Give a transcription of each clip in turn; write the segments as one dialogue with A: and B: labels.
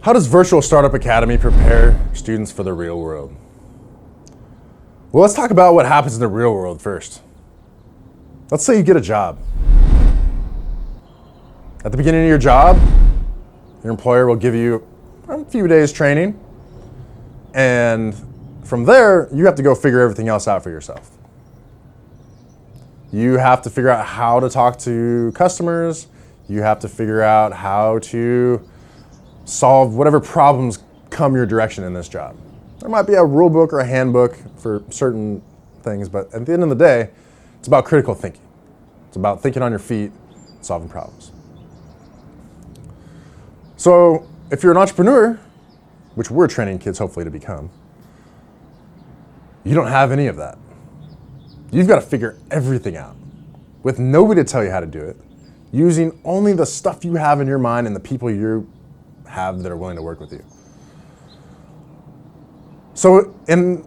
A: How does Virtual Startup Academy prepare students for the real world? Well, let's talk about what happens in the real world first. Let's say you get a job. At the beginning of your job, your employer will give you a few days training, and from there, you have to go figure everything else out for yourself. You have to figure out how to talk to customers. You have to figure out how to solve whatever problems come your direction in this job. There might be a rule book or a handbook for certain things, but at the end of the day, it's about critical thinking. It's about thinking on your feet, solving problems. So if you're an entrepreneur, which we're training kids hopefully to become, you don't have any of that. You've got to figure everything out with nobody to tell you how to do it, using only the stuff you have in your mind and the people you have that are willing to work with you. So in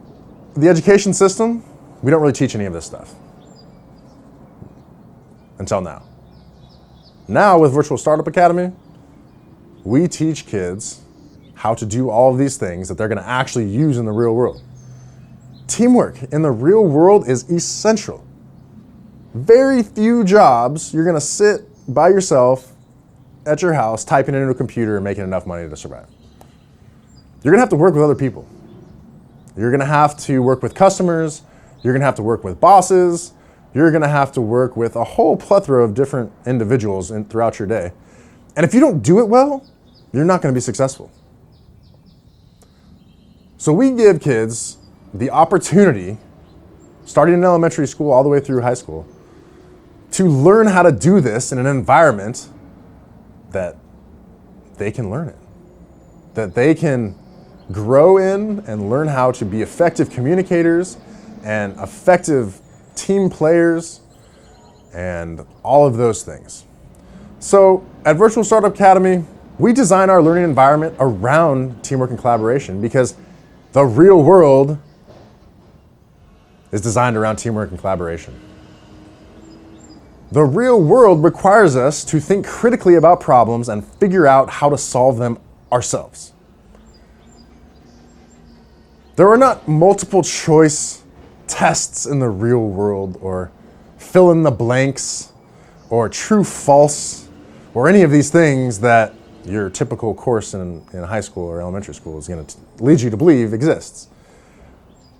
A: the education system, we don't really teach any of this stuff. Until now. Now with Virtual Startup Academy, we teach kids how to do all of these things that they're going to actually use in the real world. Teamwork in the real world is essential. Very few jobs you're going to sit by yourself at your house, typing into a computer and making enough money to survive. You're going to have to work with other people. You're going to have to work with customers. You're going to have to work with bosses. You're going to have to work with a whole plethora of different individuals throughout your day. And if you don't do it well, you're not going to be successful. So we give kids the opportunity, starting in elementary school all the way through high school, to learn how to do this in an environment that they can learn it, that they can grow in and learn how to be effective communicators and effective team players and all of those things. So at Virtual Startup Academy, we design our learning environment around teamwork and collaboration because the real world is designed around teamwork and collaboration. The real world requires us to think critically about problems and figure out how to solve them ourselves. There are not multiple choice tests in the real world, or fill in the blanks, or true false, or any of these things that your typical course in high school or elementary school is going to lead you to believe exists.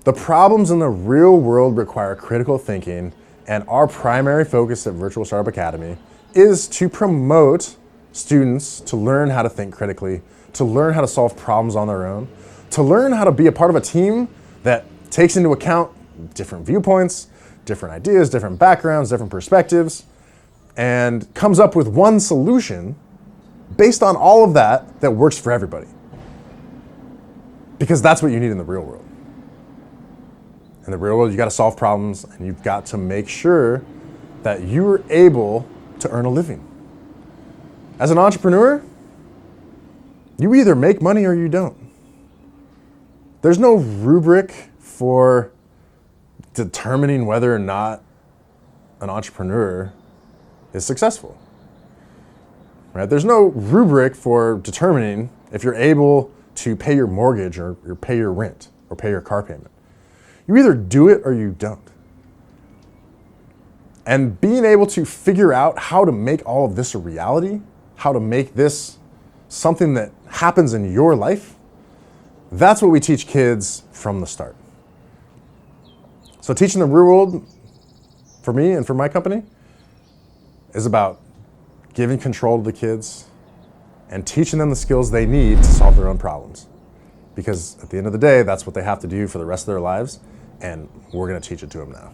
A: The problems in the real world require critical thinking, and our primary focus at Virtual Startup Academy is to promote students to learn how to think critically, to learn how to solve problems on their own, to learn how to be a part of a team that takes into account different viewpoints, different ideas, different backgrounds, different perspectives, and comes up with one solution based on all of that works for everybody. Because that's what you need in the real world. In the real world, you got to solve problems, and you've got to make sure that you're able to earn a living. As an entrepreneur, you either make money or you don't. There's no rubric for determining whether or not an entrepreneur is successful. Right? There's no rubric for determining if you're able to pay your mortgage or pay your rent or pay your car payment. You either do it or you don't. And being able to figure out how to make all of this a reality, how to make this something that happens in your life, that's what we teach kids from the start. So teaching the real world, for me and for my company, is about giving control to the kids and teaching them the skills they need to solve their own problems. Because at the end of the day, that's what they have to do for the rest of their lives, and we're going to teach it to them now.